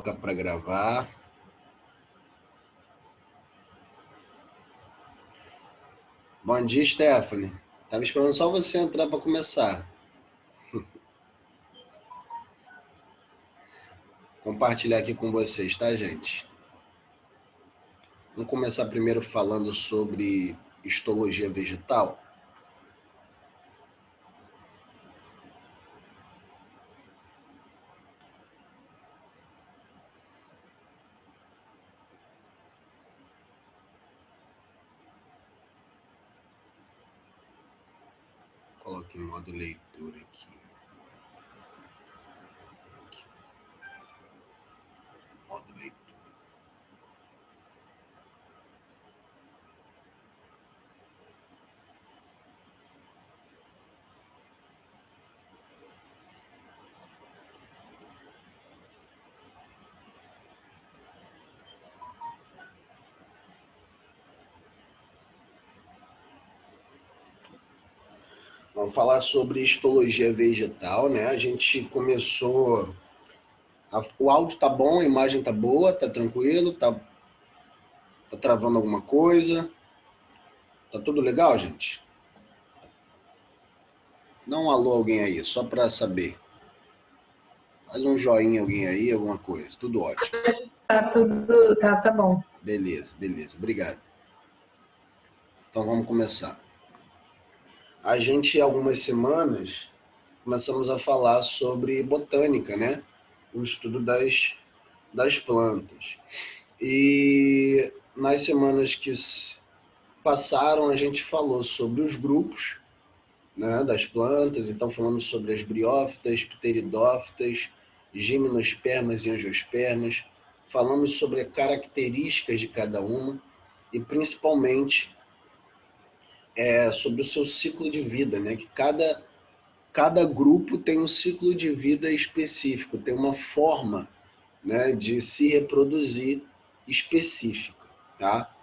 Para gravar. Bom dia, Stephanie. Tava esperando só você entrar para começar. Compartilhar aqui com vocês, tá, gente? Vamos começar primeiro falando sobre histologia vegetal. Coloque em modo leitura aqui. Modo leitura. Vamos falar sobre histologia vegetal, né? A gente começou... O áudio tá bom, a imagem tá boa, tá tranquilo, tá travando alguma coisa? Tá tudo legal, gente? Dá um alô alguém aí, só para saber. Faz um joinha alguém aí, alguma coisa. Tudo ótimo. Tá tudo, tá bom. Beleza. Obrigado. Então vamos começar. A gente, há algumas semanas, começamos a falar sobre botânica, né? O estudo das plantas. E nas semanas que passaram, a gente falou sobre os grupos, né, das plantas. Então falamos sobre as briófitas, pteridófitas, gimnospermas e angiospermas. Falamos sobre características de cada uma e principalmente sobre o seu ciclo de vida, né? Que cada grupo tem um ciclo de vida específico, tem uma forma, né, de se reproduzir específica, tá?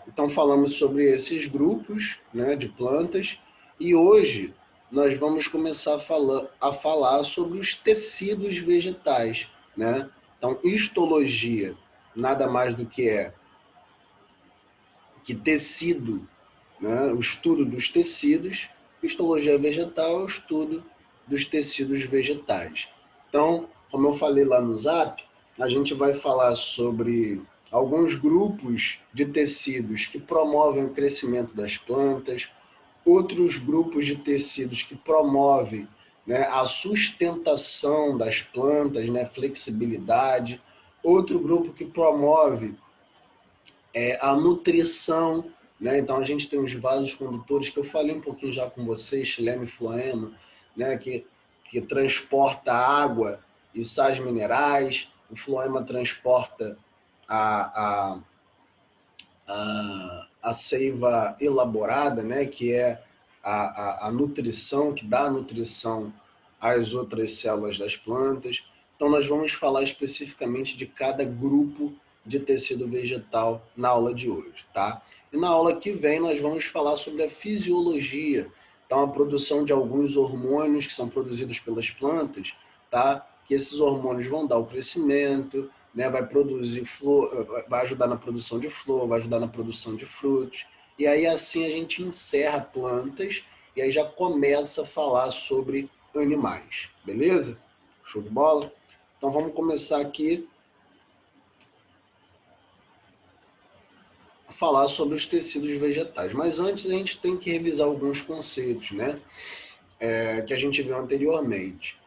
Então falamos sobre esses grupos, né, de plantas e hoje nós vamos começar a falar sobre os tecidos vegetais, né? Então histologia nada mais do que tecido, né? O estudo dos tecidos. Histologia vegetal é o estudo dos tecidos vegetais. Então, como eu falei lá no Zap, a gente vai falar sobre alguns grupos de tecidos que promovem o crescimento das plantas, outros grupos de tecidos que promovem, né, a sustentação das plantas, né, flexibilidade, outro grupo que promove a nutrição, né? Então a gente tem os vasos condutores que eu falei um pouquinho já com vocês, xilema e floema, né? que transporta água e sais minerais, o floema transporta a, a seiva elaborada, né? Que é a nutrição, que dá a nutrição às outras células das plantas. Então nós vamos falar especificamente de cada grupo de tecido vegetal na aula de hoje, tá? E na aula que vem nós vamos falar sobre a fisiologia, então a produção de alguns hormônios que são produzidos pelas plantas, tá? Que esses hormônios vão dar o crescimento, né? Vai produzir flor, vai ajudar na produção de flor, vai ajudar na produção de frutos. E aí assim a gente encerra plantas e aí já começa a falar sobre animais, beleza? Show de bola? Então vamos começar aqui falar sobre os tecidos vegetais. Mas antes a gente tem que revisar alguns conceitos, né? Que a gente viu anteriormente.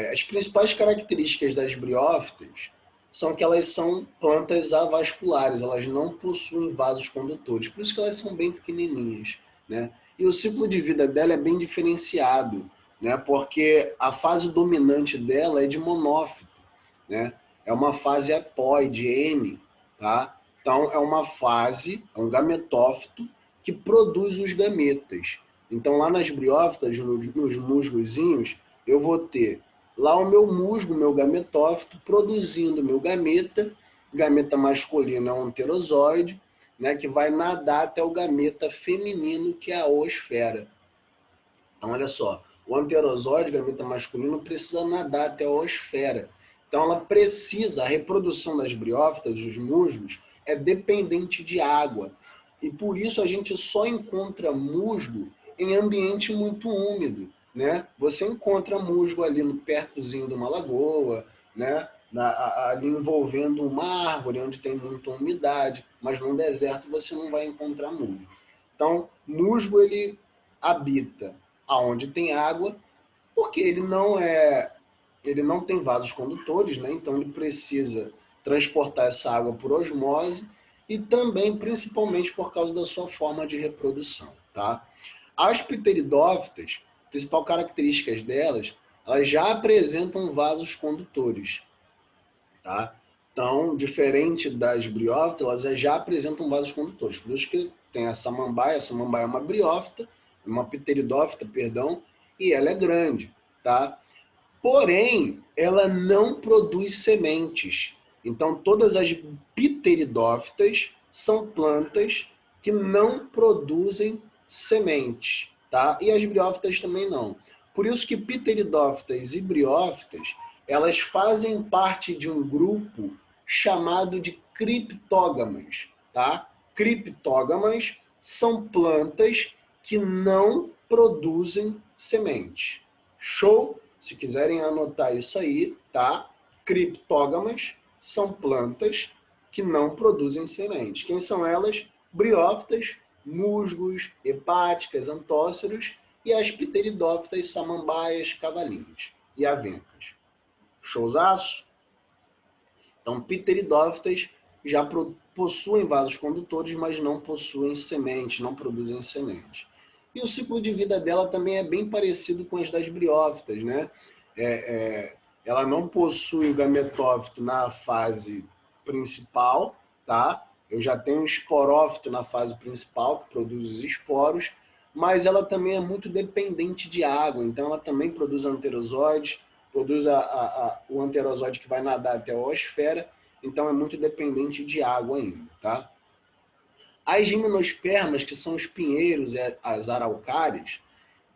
As principais características das briófitas são que elas são plantas avasculares, elas não possuem vasos condutores, por isso que elas são bem pequenininhas, né? E o ciclo de vida dela é bem diferenciado, né? Porque a fase dominante dela é de monófito, né? É uma fase haploide, M, tá? Então, é uma fase, é um gametófito que produz os gametas. Então, lá nas briófitas, nos musgozinhos, eu vou ter lá o meu musgo, meu gametófito, produzindo meu gameta masculino é um pterozoide, né, que vai nadar até o gameta feminino, que é a oosfera. Então, olha só, o anterozoide, gameta masculino, precisa nadar até a oosfera. Então, ela precisa, a reprodução das briófitas, dos musgos, é dependente de água. E por isso a gente só encontra musgo em ambiente muito úmido, né? Você encontra musgo ali no pertozinho de uma lagoa, né? Ali envolvendo uma árvore onde tem muita umidade, mas no deserto você não vai encontrar musgo. Então, musgo ele habita aonde tem água, porque ele não tem vasos condutores, né? Então ele precisa transportar essa água por osmose e também, principalmente, por causa da sua forma de reprodução, tá? As pteridófitas, principal características delas, elas já apresentam vasos condutores, tá? Então, diferente das briófitas, elas já apresentam vasos condutores. Por isso que tem a samambaia é uma briófita, uma pteridófita, perdão, e ela é grande, tá? Porém, ela não produz sementes. Então, todas as pteridófitas são plantas que não produzem sementes, tá? E as briófitas também não. Por isso que pteridófitas e briófitas, elas fazem parte de um grupo chamado de criptógamas, tá? Criptógamas são plantas que não produzem sementes. Show? Se quiserem anotar isso aí, tá? Criptógamas são plantas que não produzem sementes. Quem são elas? Briófitas, musgos, hepáticas, antóceros e as pteridófitas, samambaias, cavalinhas e avencas. Showzaço? Então, pteridófitas já possuem vasos condutores, mas não possuem sementes, não produzem sementes. E o ciclo de vida dela também é bem parecido com as das briófitas, né? Ela não possui o gametófito na fase principal, tá? Eu já tenho um esporófito na fase principal, que produz os esporos, mas ela também é muito dependente de água, então ela também produz anterozoides, produz o anterozoide que vai nadar até a oosfera, então é muito dependente de água ainda, tá? As gimnospermas, que são os pinheiros e as araucárias,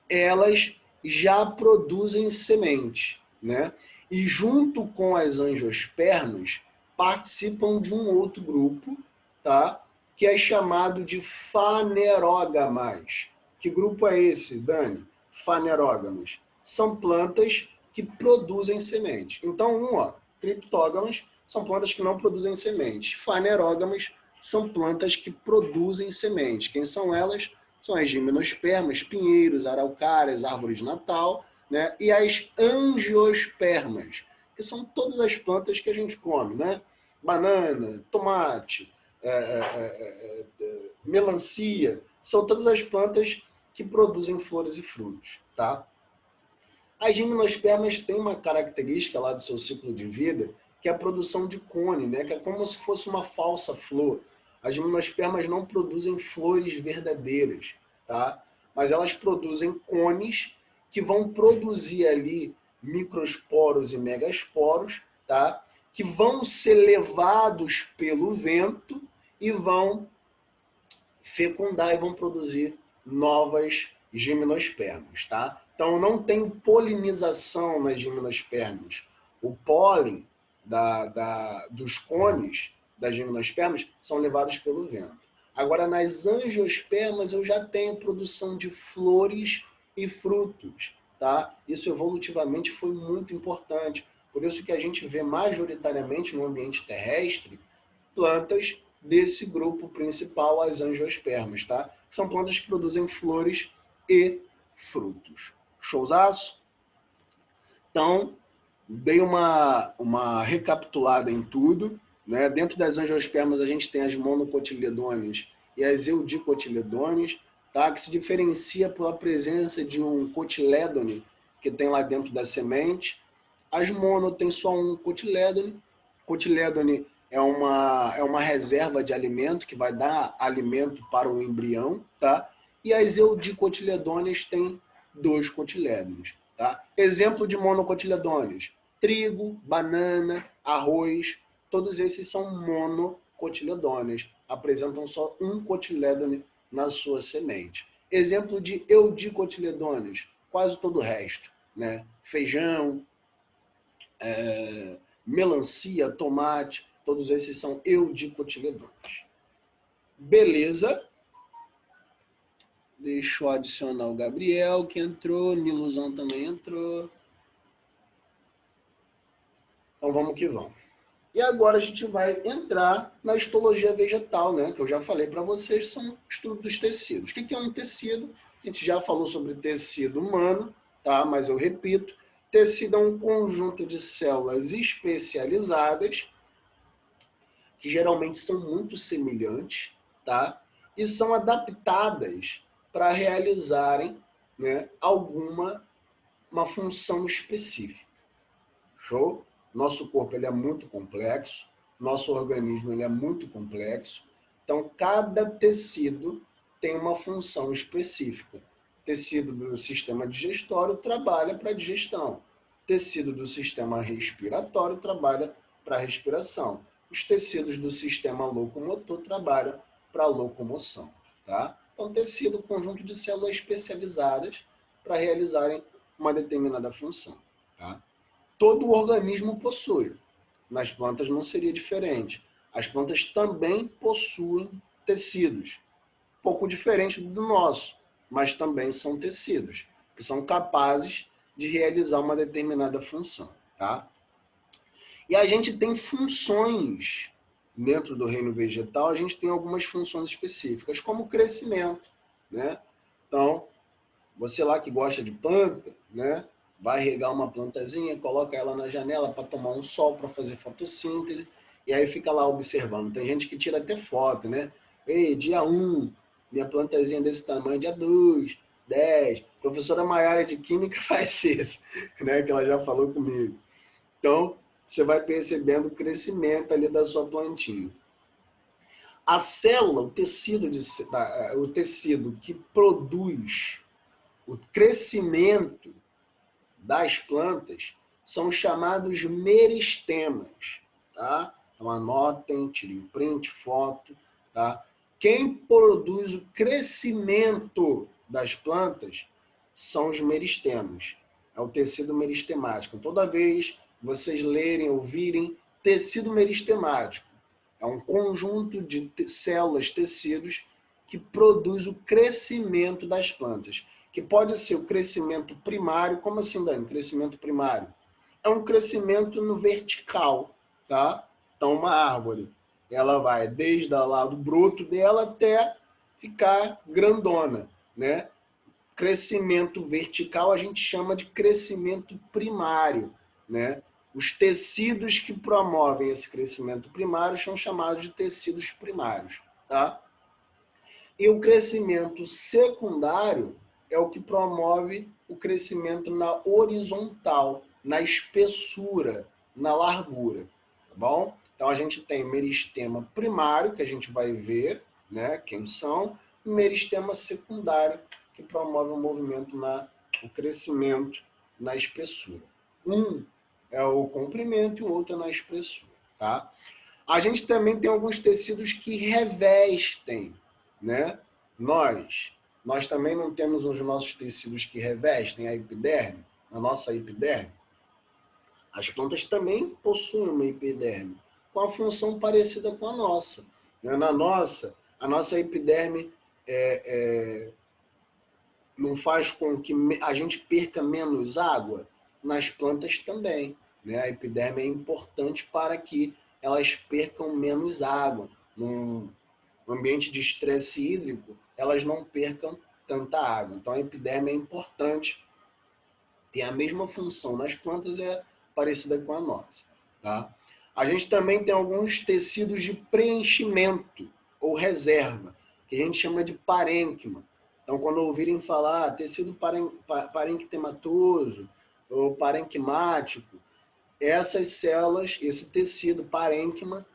elas já produzem semente, né? E junto com as angiospermas, participam de um outro grupo, tá? Que é chamado de fanerógamas. Que grupo é esse, Dani? Fanerógamas. São plantas que produzem semente. Então, criptógamas são plantas que não produzem sementes. Fanerógamas são plantas que produzem sementes. Quem são elas? São as gimnospermas, pinheiros, araucárias, árvores de Natal, né? E as angiospermas, que são todas as plantas que a gente come, né? Banana, tomate, melancia, são todas as plantas que produzem flores e frutos, tá? As gimnospermas têm uma característica lá do seu ciclo de vida, que é a produção de cone, né? Que é como se fosse uma falsa flor. As gimnospermas não produzem flores verdadeiras, tá? Mas elas produzem cones que vão produzir ali microesporos e megaesporos, tá? Que vão ser levados pelo vento e vão fecundar e vão produzir novas gimnospermas, tá? Então não tem polinização nas gimnospermas. O pólen dos cones das gimnospermas são levados pelo vento. Agora, nas angiospermas, eu já tenho produção de flores e frutos, tá? Isso evolutivamente foi muito importante. Por isso que a gente vê majoritariamente no ambiente terrestre plantas desse grupo principal, as angiospermas, tá? São plantas que produzem flores e frutos. Showzaço? Então, dei uma recapitulada em tudo, né? Dentro das angiospermas, a gente tem as monocotiledones e as eudicotiledones, tá? Que se diferencia pela presença de um cotilédone que tem lá dentro da semente. As mono tem só um cotilédone. Cotilédone é uma reserva de alimento que vai dar alimento para o embrião, tá? E as eudicotiledones têm 2 cotilédones, tá? Exemplo de monocotiledones: trigo, banana, arroz, todos esses são monocotiledones, apresentam só um cotilédone na sua semente. Exemplo de eudicotiledones: quase todo o resto, né? Feijão, melancia, tomate, todos esses são eudicotiledôneos. Beleza? Deixa eu adicionar o Gabriel, que entrou, Niluzão também entrou. Então vamos que vamos. E agora a gente vai entrar na histologia vegetal, né? Que eu já falei para vocês, são o estudo dos tecidos. O que é um tecido? A gente já falou sobre tecido humano, tá? Mas eu repito, tecido é um conjunto de células especializadas, que geralmente são muito semelhantes, tá? E são adaptadas para realizarem, né, uma função específica. Show? Nosso corpo ele é muito complexo, nosso organismo ele é muito complexo, então cada tecido tem uma função específica. Tecido do sistema digestório trabalha para a digestão, tecido do sistema respiratório trabalha para a respiração, os tecidos do sistema locomotor trabalham para a locomoção, tá? Então tecido, conjunto de células especializadas para realizarem uma determinada função, tá? Todo o organismo possui. Nas plantas não seria diferente. As plantas também possuem tecidos, pouco diferente do nosso, mas também são tecidos, que são capazes de realizar uma determinada função, tá? E a gente tem funções dentro do reino vegetal, a gente tem algumas funções específicas, como o crescimento, né? Então, você lá que gosta de planta, né? Vai regar uma plantazinha, coloca ela na janela para tomar um sol, para fazer fotossíntese, e aí fica lá observando. Tem gente que tira até foto, né? Ei, dia 1, minha plantazinha desse tamanho, dia 2, 10. Professora Maiara de Química faz isso, né? Que ela já falou comigo. Então, você vai percebendo o crescimento ali da sua plantinha. A célula, o tecido que produz o crescimento das plantas são chamados meristemas, tá? Então anotem, tirem print, foto, tá? Quem produz o crescimento das plantas são os meristemas. É o tecido meristemático. Toda vez vocês lerem, ouvirem tecido meristemático, é um conjunto de células, tecidos que produz o crescimento das plantas, que pode ser o crescimento primário. Como assim, Dani? Crescimento primário? É um crescimento no vertical, tá? Então, uma árvore, ela vai desde lá do broto dela até ficar grandona, né? Crescimento vertical a gente chama de crescimento primário, né? Os tecidos que promovem esse crescimento primário são chamados de tecidos primários, tá? E o crescimento secundário é o que promove o crescimento na horizontal, na espessura, na largura, tá bom? Então a gente tem meristema primário, que a gente vai ver, né, quem são, e meristema secundário, que promove o movimento o crescimento na espessura. Um é o comprimento e o outro é na espessura, tá? A gente também tem alguns tecidos que revestem, né? Nós também não temos os nossos tecidos que revestem a epiderme, a nossa epiderme. As plantas também possuem uma epiderme, com a função parecida com a nossa. A nossa epiderme não faz com que a gente perca menos água? Nas plantas também, né? A epiderme é importante para que elas percam menos água. Num ambiente de estresse hídrico, elas não percam tanta água. Então a epiderme é importante, tem a mesma função nas plantas, é parecida com a nossa, tá? A gente também tem alguns tecidos de preenchimento ou reserva, que a gente chama de parênquima. Então, quando ouvirem falar tecido parenquitematoso ou parenquimático, essas células, esse tecido parênquima,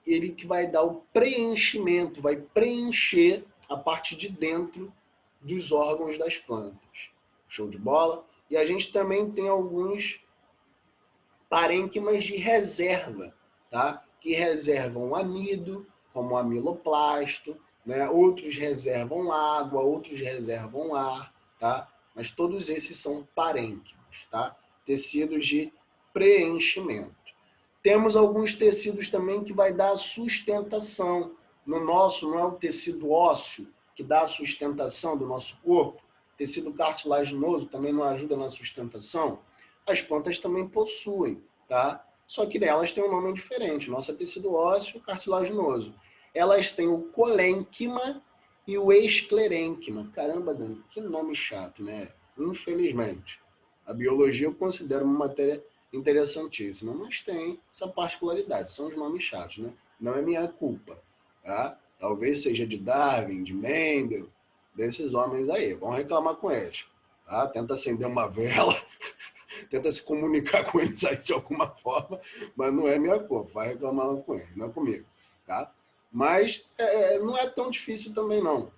ele que vai dar o preenchimento, vai preencher a parte de dentro dos órgãos das plantas. Show de bola? E a gente também tem alguns parênquimas de reserva, tá? Que reservam amido, como o amiloplasto, né? Outros reservam água, outros reservam ar, tá? Mas todos esses são parênquimas, tá? Tecidos de preenchimento. Temos alguns tecidos também que vai dar sustentação. No nosso, não é o tecido ósseo que dá a sustentação do nosso corpo, tecido cartilaginoso também não ajuda na sustentação. As plantas também possuem, tá? Só que elas têm um nome diferente. Nosso é tecido ósseo cartilaginoso. Elas têm o colênquima e o esclerênquima. Caramba, Dani, que nome chato, né? Infelizmente. A biologia eu considero uma matéria interessantíssima, mas tem essa particularidade, são os nomes chatos, né? Não é minha culpa, tá? Talvez seja de Darwin, de Mendel, desses homens aí. Vão reclamar com eles, tá? Tenta acender uma vela, tenta se comunicar com eles aí de alguma forma, mas não é minha culpa, vai reclamar com eles, não é comigo, tá? Mas não é tão difícil também não.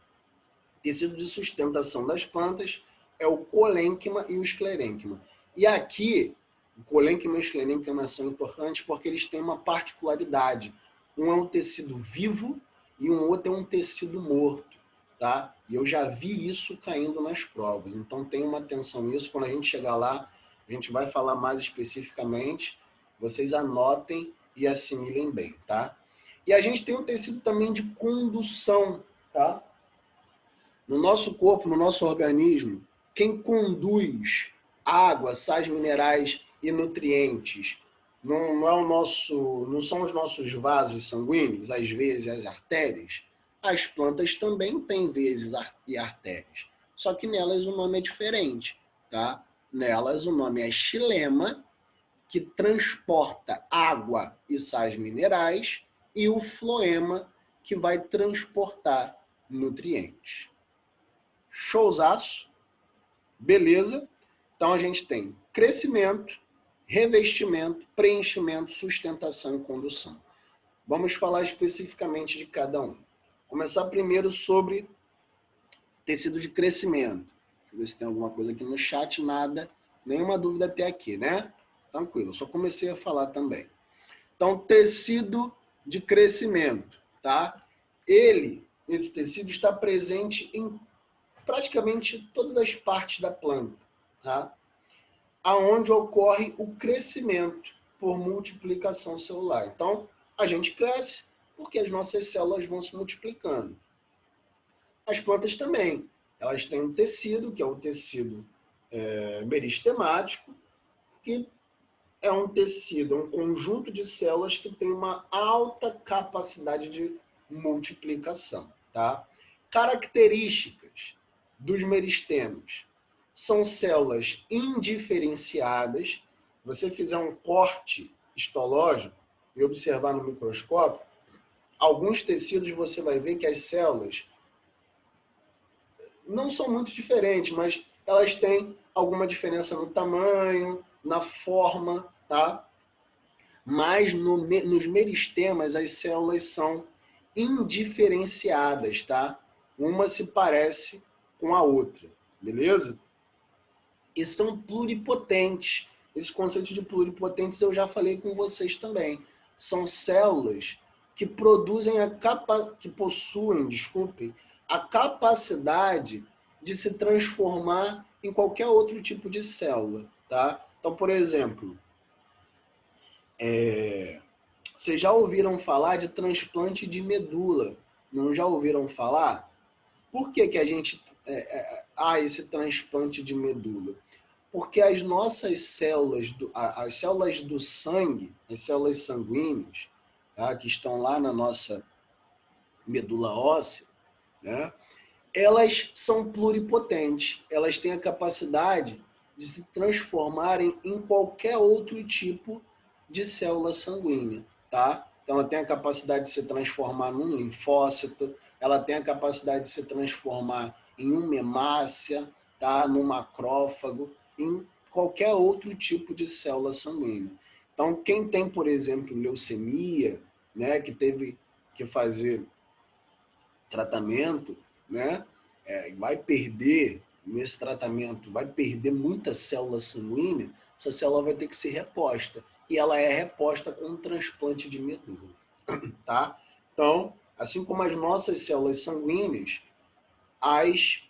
Tecido de sustentação das plantas é o colênquima e o esclerênquima. E aqui, o colênquima e o esclerênquima são importantes porque eles têm uma particularidade. Um é um tecido vivo e um outro é um tecido morto, tá? E eu já vi isso caindo nas provas. Então tenham uma atenção nisso. Quando a gente chegar lá, a gente vai falar mais especificamente. Vocês anotem e assimilem bem, tá? E a gente tem um tecido também de condução, tá? No nosso corpo, no nosso organismo, quem conduz água, sais minerais e nutrientes não são os nossos vasos sanguíneos, as veias e as artérias. As plantas também têm veias e artérias, só que nelas o nome é diferente, tá? Nelas o nome é xilema, que transporta água e sais minerais, e o floema, que vai transportar nutrientes. Showzaço, beleza? Então a gente tem crescimento, revestimento, preenchimento, sustentação e condução. Vamos falar especificamente de cada um. Começar primeiro sobre tecido de crescimento. Deixa eu ver se tem alguma coisa aqui no chat, nada, nenhuma dúvida até aqui, né? Tranquilo, só comecei a falar também. Então, tecido de crescimento, tá? Esse tecido está presente em praticamente todas as partes da planta, tá? Aonde ocorre o crescimento por multiplicação celular. Então, a gente cresce porque as nossas células vão se multiplicando. As plantas também. Elas têm um tecido, que é o tecido meristemático, que é um tecido, um conjunto de células que tem uma alta capacidade de multiplicação, tá? Características dos meristemas. São células indiferenciadas. Você fizer um corte histológico e observar no microscópio, alguns tecidos você vai ver que as células não são muito diferentes, mas elas têm alguma diferença no tamanho, na forma, tá? Mas nos meristemas as células são indiferenciadas, tá? Uma se parece com a outra, beleza? E são pluripotentes. Esse conceito de pluripotentes eu já falei com vocês também. São células que que possuem, desculpem, a capacidade de se transformar em qualquer outro tipo de célula, tá? Então, por exemplo, vocês já ouviram falar de transplante de medula? Não já ouviram falar? Por que a gente há esse transplante de medula? Porque as nossas células, as células do sangue, as células sanguíneas, tá, que estão lá na nossa medula óssea, né, elas são pluripotentes. Elas têm a capacidade de se transformarem em qualquer outro tipo de célula sanguínea, tá? Então, ela tem a capacidade de se transformar num linfócito, ela tem a capacidade de se transformar em uma hemácia, tá? Num macrófago, em qualquer outro tipo de célula sanguínea. Então, quem tem, por exemplo, leucemia, né, que teve que fazer tratamento, né, vai perder nesse tratamento, vai perder muita célula sanguínea, essa célula vai ter que ser reposta. E ela é reposta com um transplante de medula, tá? Então, assim como as nossas células sanguíneas, as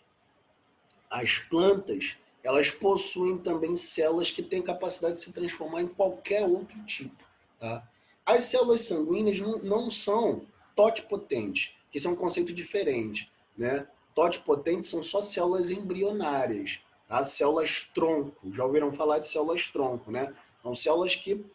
plantas, elas possuem também células que têm capacidade de se transformar em qualquer outro tipo, Tá? As células sanguíneas não são totipotentes, que são um conceito diferente. Né? Totipotentes são só células embrionárias, tá? Células tronco. Já ouviram falar de células tronco, né? São células que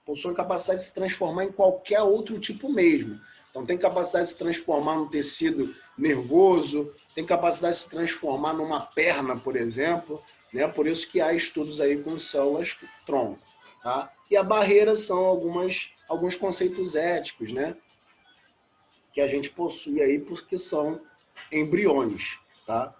possuem capacidade de se transformar em qualquer outro tipo mesmo. Então, tem capacidade de se transformar num tecido nervoso, tem capacidade de se transformar numa perna, por exemplo, né? Por isso que há estudos aí com células tronco, tá? E a barreira são alguns conceitos éticos, né? Que a gente possui aí porque são embriões, tá?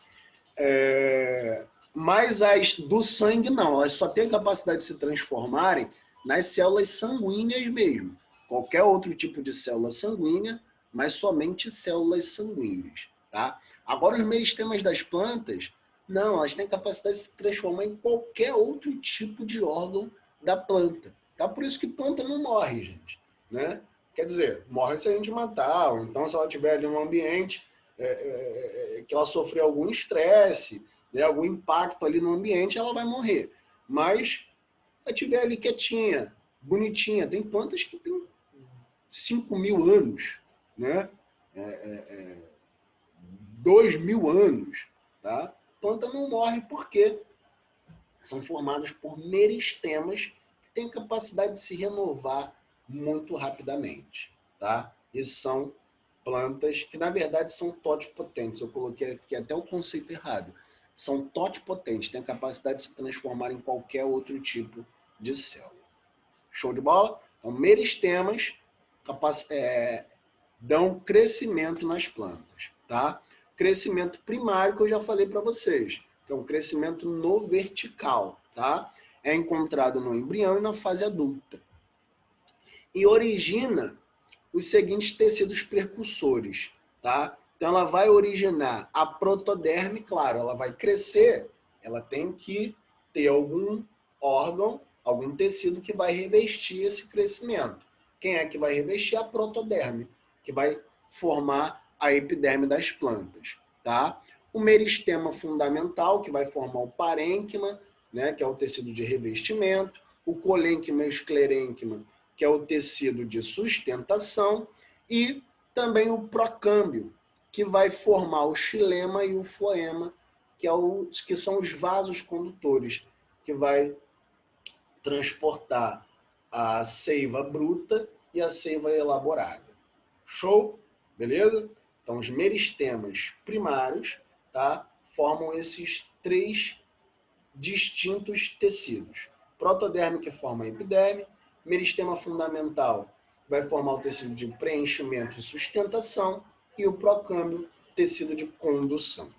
Mas as do sangue não, elas só têm a capacidade de se transformarem nas células sanguíneas mesmo. Qualquer outro tipo de célula sanguínea, mas somente células sanguíneas. Tá? Agora, os meristemas das plantas, não, elas têm capacidade de se transformar em qualquer outro tipo de órgão da planta. Tá? Por isso que planta não morre, gente. Né? Quer dizer, morre se a gente matar, ou então se ela estiver ali num ambiente que ela sofreu algum estresse, né, algum impacto ali no ambiente, ela vai morrer. Mas ela estiver ali quietinha, bonitinha. Tem plantas que têm 5.000 anos, né? 2.000 anos. Tá? A planta não morre porque são formadas por meristemas que têm capacidade de se renovar muito rapidamente. Tá? E são plantas que, na verdade, são totipotentes. Eu coloquei aqui até o conceito errado. São totipotentes, têm a capacidade de se transformar em qualquer outro tipo de célula. Show de bola? Então, meristemas dão crescimento nas plantas. Tá? Crescimento primário, que eu já falei para vocês, que é um crescimento no vertical. Tá? É encontrado no embrião e na fase adulta. E origina os seguintes tecidos precursores, tá? Então ela vai originar a protoderme, claro, ela vai crescer, ela tem que ter algum órgão, algum tecido que vai revestir esse crescimento. Quem é que vai revestir? A protoderme, que vai formar a epiderme das plantas, tá? O meristema fundamental, que vai formar o parênquima, né, que é o tecido de revestimento, o colênquima e o esclerênquima, que é o tecido de sustentação, e também o procâmbio, que vai formar o xilema e o floema, que são os vasos condutores, que vai transportar a seiva bruta e a seiva elaborada. Show? Beleza? Então, os meristemas primários, tá, formam esses três distintos tecidos. Protoderme, que forma a epiderme, meristema fundamental vai formar o tecido de preenchimento e sustentação, e o procâmbio, tecido de condução.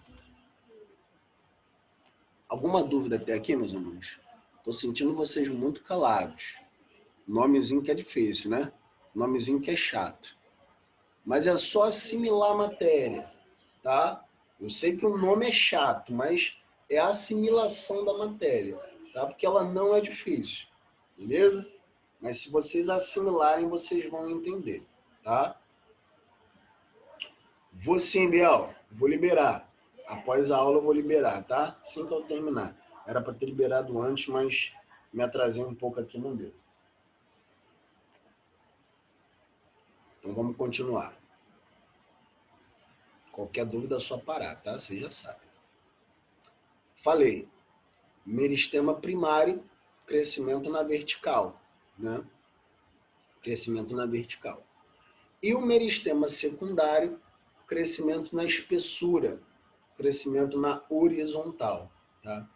Alguma dúvida até aqui, meus amigos? Estou sentindo vocês muito calados. Nomezinho que é difícil, né? Nomezinho que é chato. Mas é só assimilar a matéria, tá? Eu sei que o nome é chato, mas é a assimilação da matéria, tá? Porque ela não é difícil, beleza? Mas se vocês assimilarem, vocês vão entender, tá? Vou sim, Biel. Vou liberar. Após a aula eu vou liberar, tá? Assim que eu terminar. Era para ter liberado antes, mas me atrasei um pouco aqui, não deu. Então vamos continuar. Qualquer dúvida é só parar, tá? Você já sabe. Falei. Meristema primário, crescimento na vertical, né? Crescimento na vertical. E o meristema secundário, crescimento na espessura, crescimento na horizontal, tá?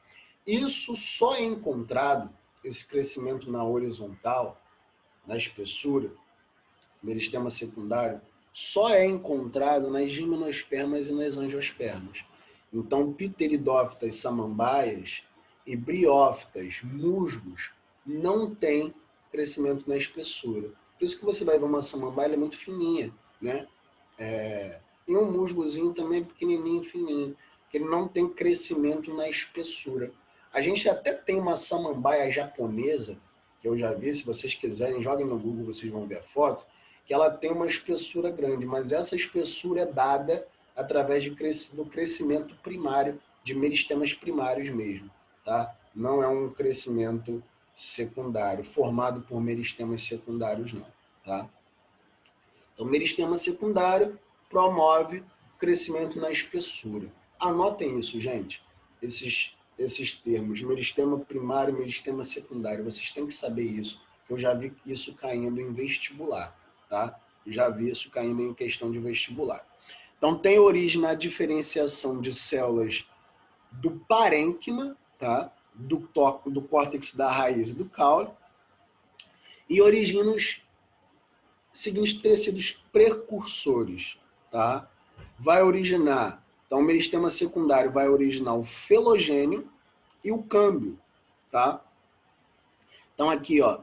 Isso só é encontrado, esse crescimento na horizontal, na espessura, meristema secundário, só é encontrado nas gimnospermas e nas angiospermas. Então, pteridófitas samambaias e briófitas, musgos, não têm crescimento na espessura. Por isso que você vai ver uma samambaia, ela é muito fininha, né? E um musgozinho também pequenininho, fininho, que ele não tem crescimento na espessura. A gente até tem uma samambaia japonesa, que eu já vi, se vocês quiserem, joguem no Google, vocês vão ver a foto, que ela tem uma espessura grande, mas essa espessura é dada através do crescimento primário, de meristemas primários mesmo, tá? Não é um crescimento secundário formado por meristemas secundários, não, tá? Então, meristema secundário promove o crescimento na espessura. Anotem isso, gente. Esses termos, meristema primário e meristema secundário, vocês têm que saber isso. Eu já vi isso caindo em vestibular, tá? Eu já vi isso caindo em questão de vestibular. Então, tem origem na diferenciação de células do parênquima, tá? Do córtex da raiz e do caule, e origina os seguintes tecidos precursores, tá? Vai originar, então o meristema secundário vai originar o felogênio e o câmbio, tá? Então aqui, ó,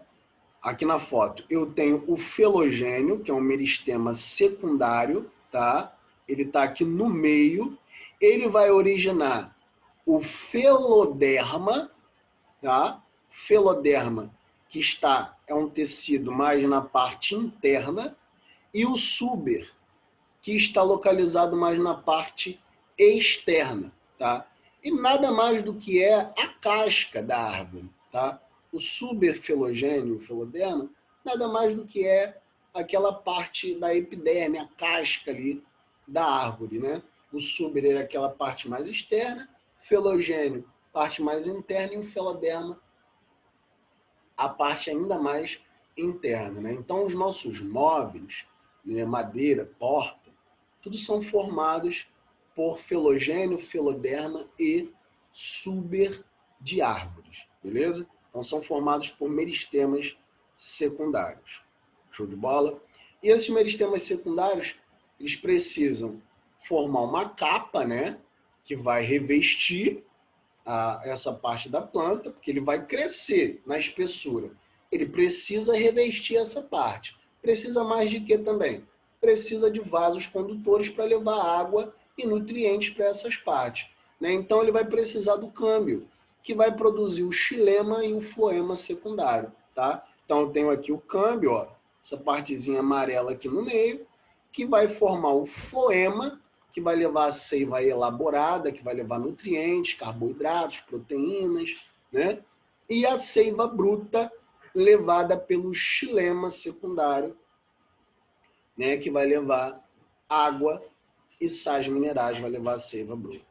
aqui na foto, eu tenho o felogênio, que é um meristema secundário, tá? Ele tá aqui no meio, ele vai originar o feloderma, tá? Feloderma, que é um tecido mais na parte interna, e o suber, que está localizado mais na parte externa, tá? E nada mais do que é a casca da árvore, tá? O suberfelogênio, o feloderma, nada mais do que é aquela parte da epiderme, a casca ali da árvore, né? O suber é aquela parte mais externa, felogênio, parte mais interna, e o feloderma, a parte ainda mais interna, né? Então, os nossos móveis, né, madeira, porta, tudo são formados por felogênio, feloderma e suber de árvores, beleza? Então, são formados por meristemas secundários. Show de bola? E esses meristemas secundários, eles precisam formar uma capa, né, que vai revestir essa parte da planta, porque ele vai crescer na espessura. Ele precisa revestir essa parte. Precisa mais de quê também? Precisa de vasos condutores para levar água e nutrientes para essas partes, né? Então ele vai precisar do câmbio, que vai produzir o xilema e o floema secundário, tá? Então eu tenho aqui o câmbio, ó, essa partezinha amarela aqui no meio, que vai formar o floema, que vai levar a seiva elaborada, que vai levar nutrientes, carboidratos, proteínas, né? E a seiva bruta, levada pelo xilema secundário, né? Que vai levar água e sais minerais, vai levar a seiva bruta.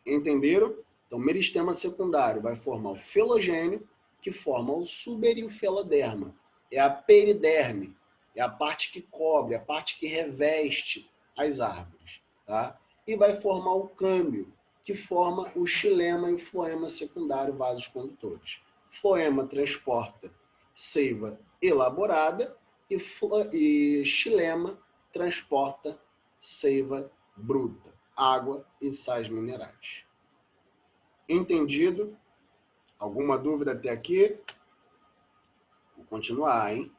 Entenderam? Então, meristema secundário vai formar o felogênio, que forma o suber e o feloderma. É a periderme, é a parte que cobre, a parte que reveste as árvores, tá? E vai formar o câmbio, que forma o xilema e o floema secundário, vasos condutores. Floema transporta seiva elaborada e xilema transporta seiva bruta, água e sais minerais. Entendido? Alguma dúvida até aqui? Vou continuar, hein?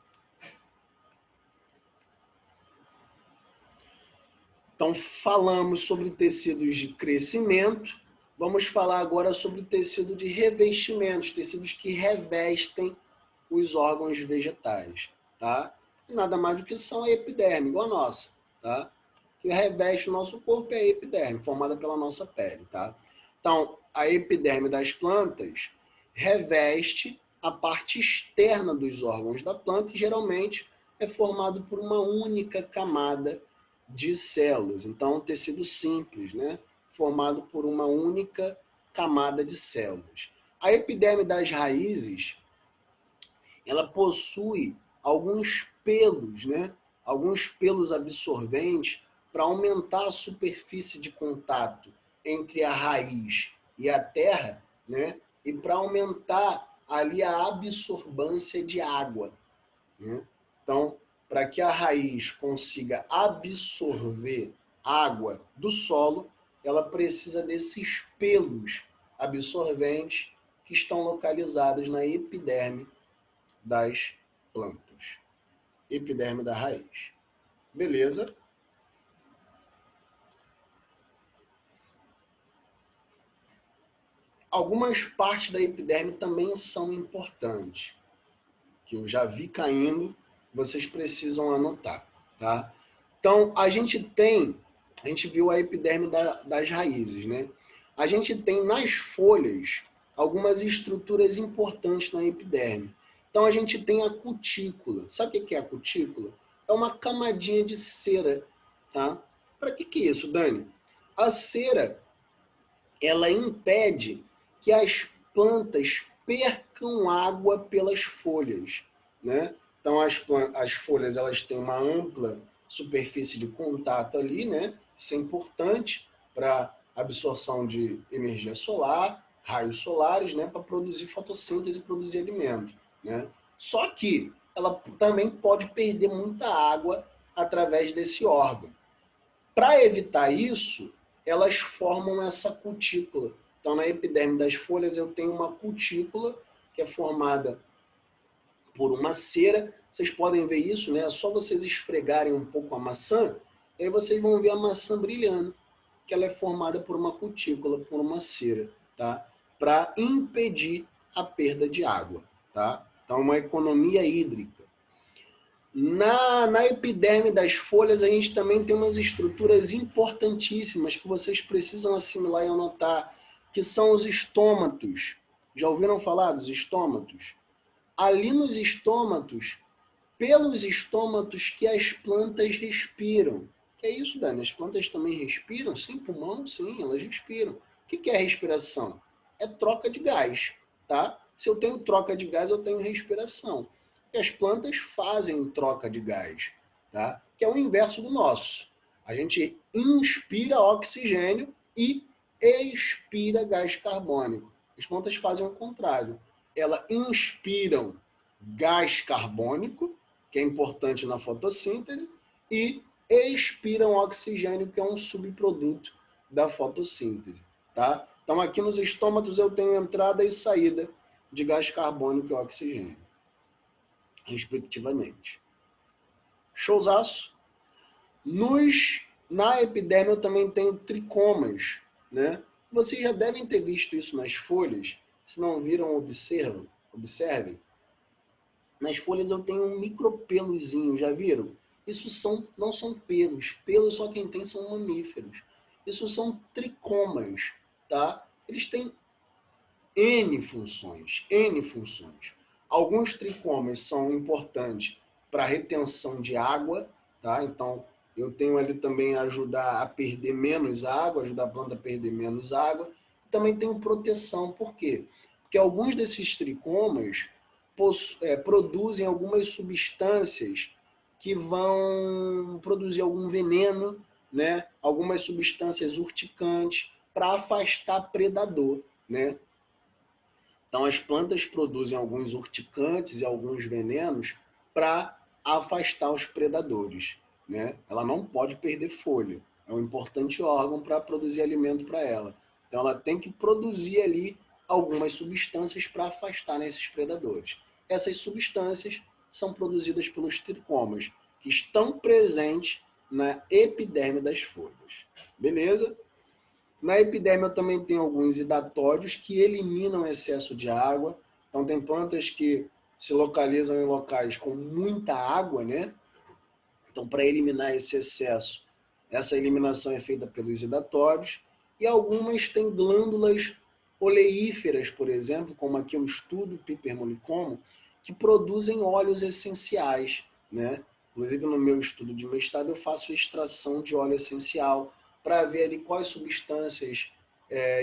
Então, falamos sobre tecidos de crescimento. Vamos falar agora sobre tecido de revestimentos, tecidos que revestem os órgãos vegetais, tá? E nada mais do que são a epiderme, igual a nossa, tá? Que reveste o nosso corpo é a epiderme, formada pela nossa pele, tá? Então, a epiderme das plantas reveste a parte externa dos órgãos da planta e geralmente é formado por uma única camada de células. Então, um tecido simples, né? Formado por uma única camada de células. A epiderme das raízes, ela possui alguns pelos, né? Alguns pelos absorventes para aumentar a superfície de contato entre a raiz e a terra, né? E para aumentar ali a absorvância de água, né? Então, para que a raiz consiga absorver água do solo, ela precisa desses pelos absorventes que estão localizados na epiderme das plantas. Epiderme da raiz. Beleza? Algumas partes da epiderme também são importantes, que eu já vi caindo, vocês precisam anotar, tá? Então, a gente viu a epiderme das raízes, né? A gente tem nas folhas algumas estruturas importantes na epiderme. Então a gente tem a cutícula. Sabe o que é a cutícula? É uma camadinha de cera, tá? Para que é isso, Dani? A cera, ela impede que as plantas percam água pelas folhas, né? Então as folhas, elas têm uma ampla superfície de contato ali, né? Isso é importante para absorção de energia solar, raios solares, né? Para produzir fotossíntese e produzir alimento, né? Só que ela também pode perder muita água através desse órgão. Para evitar isso, elas formam essa cutícula. Então, na epiderme das folhas, eu tenho uma cutícula que é formada por uma cera. Vocês podem ver isso, né? É só vocês esfregarem um pouco a maçã, e aí vocês vão ver a maçã brilhando, que ela é formada por uma cutícula, por uma cera, tá? Para impedir a perda de água, tá? Então, uma economia hídrica. Na epiderme das folhas, a gente também tem umas estruturas importantíssimas que vocês precisam assimilar e anotar, que são os estômatos. Já ouviram falar dos estômatos? Ali nos estômatos, pelos estômatos que as plantas respiram. Que é isso, Dani? As plantas também respiram? Sim, pulmão? Sim, elas respiram. O que é respiração? É troca de gás, tá? Se eu tenho troca de gás, eu tenho respiração. E as plantas fazem troca de gás, tá? Que é o inverso do nosso. A gente inspira oxigênio e expira gás carbônico. As plantas fazem o contrário. Elas inspiram gás carbônico, que é importante na fotossíntese, e expiram oxigênio, que é um subproduto da fotossíntese, tá? Então aqui nos estômatos eu tenho entrada e saída de gás carbônico e oxigênio, respectivamente. Showzaço. Na epiderme eu também tenho tricomas, né? Vocês já devem ter visto isso nas folhas. Se não viram, observem. Nas folhas eu tenho um micropelozinho, já viram? Não são pelos. Pelos só quem tem são mamíferos. Isso são tricomas, tá? Eles têm N funções, N funções. Alguns tricomas são importantes para retenção de água, tá? Então, eu tenho ali também ajudar a perder menos água, ajudar a planta a perder menos água. Também tenho proteção, por quê? Porque alguns desses tricomas produzem algumas substâncias que vão produzir algum veneno, né? Algumas substâncias urticantes para afastar predador, né? Então, as plantas produzem alguns urticantes e alguns venenos para afastar os predadores, né? Ela não pode perder folha. É um importante órgão para produzir alimento para ela. Então, ela tem que produzir ali algumas substâncias para afastar esses predadores. Essas substâncias são produzidas pelos tricomas, que estão presentes na epiderme das folhas. Beleza? Na epiderme eu também tenho alguns hidatódios que eliminam excesso de água. Então tem plantas que se localizam em locais com muita água, né? Então para eliminar esse excesso, essa eliminação é feita pelos hidatódios. E algumas têm glândulas oleíferas, por exemplo, como aqui eu estudo Pipermolicoma, que produzem óleos essenciais, né? Inclusive no meu estudo de mestrado eu faço extração de óleo essencial para ver ali quais substâncias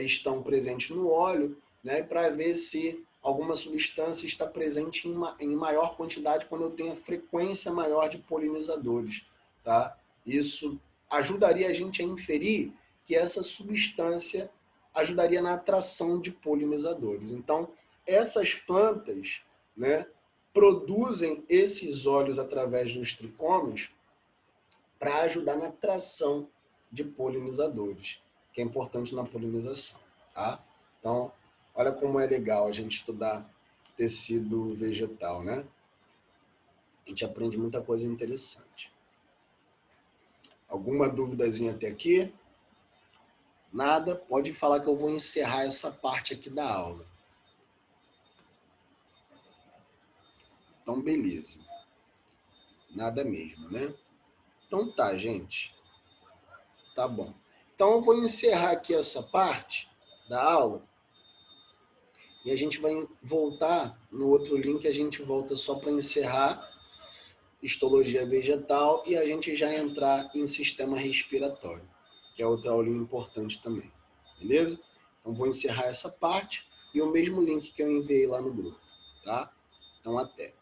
estão presentes no óleo, né, para ver se alguma substância está presente em maior quantidade quando eu tenho a frequência maior de polinizadores. Tá? Isso ajudaria a gente a inferir que essa substância ajudaria na atração de polinizadores. Então, essas plantas, né, produzem esses óleos através dos tricomas para ajudar na atração de polinizadores, que é importante na polinização, tá? Então, olha como é legal a gente estudar tecido vegetal, né? A gente aprende muita coisa interessante. Alguma duvidazinha até aqui? Nada? Pode falar que eu vou encerrar essa parte aqui da aula. Então, beleza. Nada mesmo, né? Então tá, gente. Tá bom. Então eu vou encerrar aqui essa parte da aula E a gente vai voltar no outro link, a gente volta só para encerrar histologia vegetal e a gente já entrar em sistema respiratório, que é outra aulinha importante também. Beleza? Então vou encerrar essa parte e o mesmo link que eu enviei lá no grupo, tá? Então até.